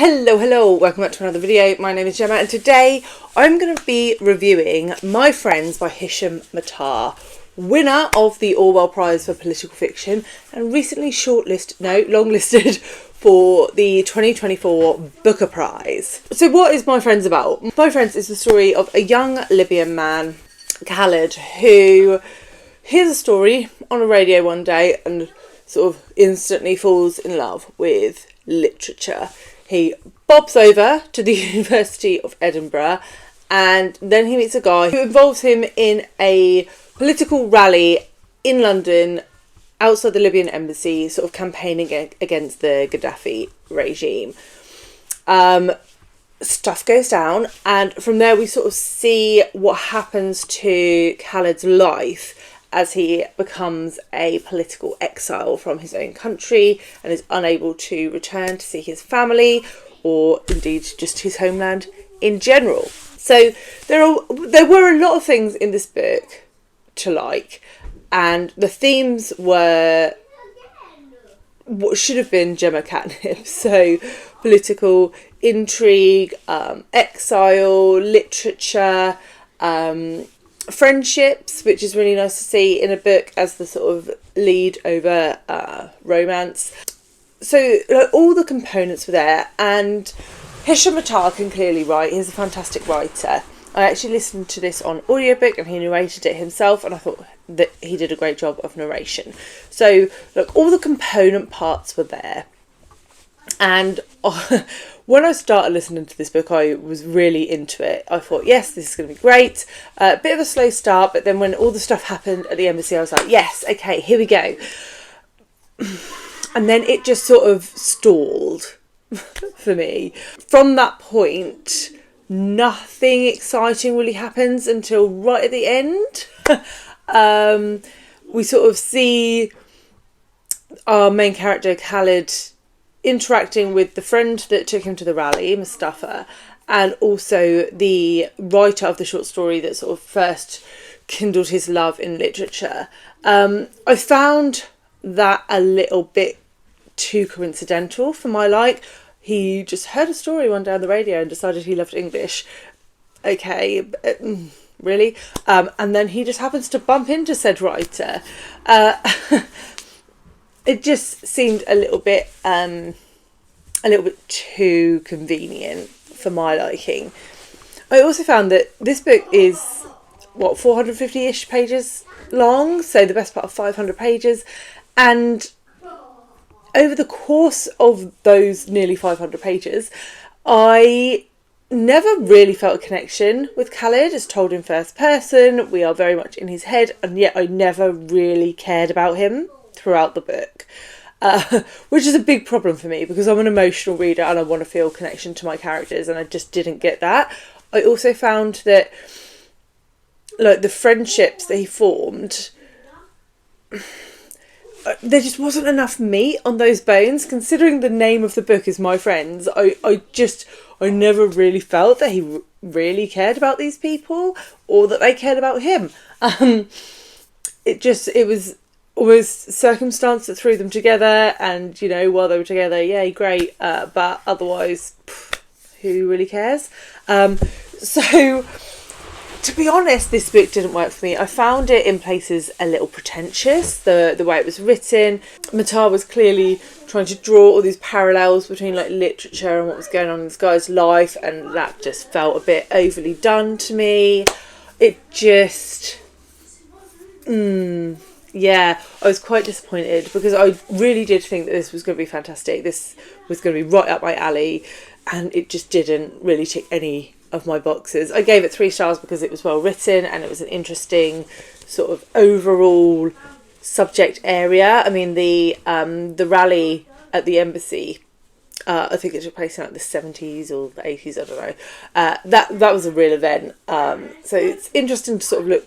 Hello, welcome back to another video. My name is Gemma and today I'm going to be reviewing My Friends by Hisham Matar, winner of the Orwell Prize for Political Fiction and recently longlisted for the 2024 Booker Prize. So what is My Friends about? My Friends is the story of a young Libyan man, Khaled, who hears a story on a radio one day and sort of instantly falls in love with literature. He bobs over to the University of Edinburgh and then he meets a guy who involves him in a political rally in London outside the Libyan embassy, sort of campaigning against the Gaddafi regime. Stuff goes down and from there we sort of see what happens to Khaled's life as he becomes a political exile from his own country and is unable to return to see his family or indeed just his homeland in general. So there were a lot of things in this book to like, and the themes were what should have been Gemma catnip. So political intrigue, exile, literature, friendships, which is really nice to see in a book as the sort of lead over romance. So all the components were there, and Hisham Matar can clearly write. He's a fantastic writer. I actually listened to this on audiobook and he narrated it himself, and I thought that he did a great job of narration. So look, all the component parts were there, and when I started listening to this book, I was really into it. I thought, yes, this is going to be great. A bit of a slow start, but then when all the stuff happened at the embassy, I was like, yes, okay, here we go. And then it just sort of stalled for me. From that point, nothing exciting really happens until right at the end. We sort of see our main character, Khaled, interacting with the friend that took him to the rally, Mustafa, and also the writer of the short story that sort of first kindled his love in literature. I found that a little bit too coincidental for my like. He just heard a story one day on the radio and decided he loved English. Okay, really? And then he just happens to bump into said writer. It just seemed a little bit too convenient for my liking. I also found that this book is 450-ish pages long, so the best part of 500 pages, and over the course of those nearly 500 pages, I never really felt a connection with Khaled as told in first person. We are very much in his head, and yet I never really cared about him throughout the book, which is a big problem for me because I'm an emotional reader and I want to feel connection to my characters, and I just didn't get that. I also found that like the friendships that he formed, there just wasn't enough meat on those bones. Considering the name of the book is My Friends, I never really felt that he really cared about these people or that they cared about him. It was almost circumstance that threw them together, and while they were together, yay, great, but otherwise, who really cares? So to be honest, this book didn't work for me. I found it in places a little pretentious, the way it was written. Matar was clearly trying to draw all these parallels between like literature and what was going on in this guy's life, and that just felt a bit overly done to me. It just yeah, I was quite disappointed because I really did think that this was going to be fantastic. This was going to be right up my alley, and it just didn't really tick any of my boxes. I gave it 3 stars because it was well written and it was an interesting sort of overall subject area. I mean, the rally at the embassy, I think it took place in like the 70s or the 80s, I don't know. That was a real event. So it's interesting to sort of look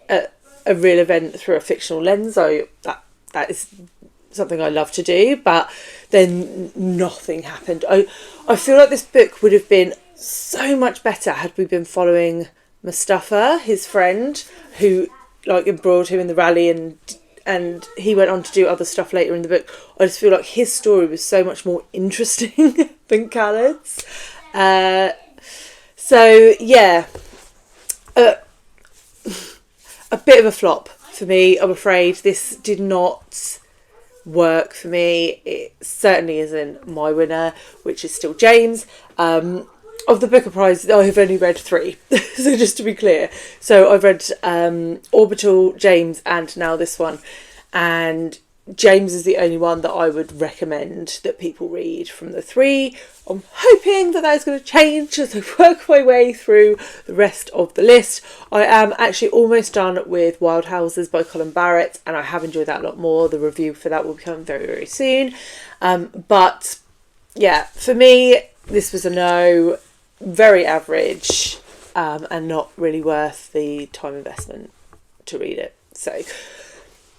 at a real event through a fictional lens. That is something I love to do, but then nothing happened. I feel like this book would have been so much better had we been following Mustafa, his friend, who like embroiled him in the rally and and he went on to do other stuff later in the book, I just feel like his story was so much more interesting than Khaled's. So yeah, a bit of a flop for me, I'm afraid. This did not work for me. It certainly isn't my winner, which is still James. Of the Booker Prize, I've only read 3, so just to be clear. So I've read Orbital, James, and now this one. And James is the only one that I would recommend that people read from the 3. I'm hoping that is going to change as I work my way through the rest of the list. I am actually almost done with Wild Houses by Colin Barrett, and I have enjoyed that a lot more. The review for that will be coming very, very soon. But yeah, for me, this was a no. Very average, and not really worth the time investment to read it. So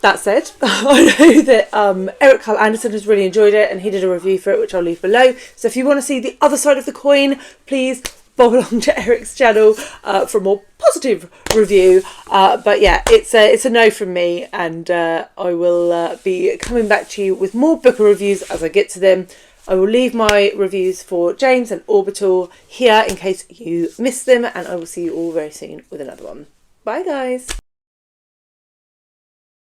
that said, I know that Eric Carl Anderson has really enjoyed it, and he did a review for it, which I'll leave below. So if you want to see the other side of the coin, please bob along to Eric's channel for a more positive review. But yeah, it's a no from me, and I will be coming back to you with more Booker reviews as I get to them. I will leave my reviews for James and Orbital here in case you missed them, and I will see you all very soon with another one. Bye guys!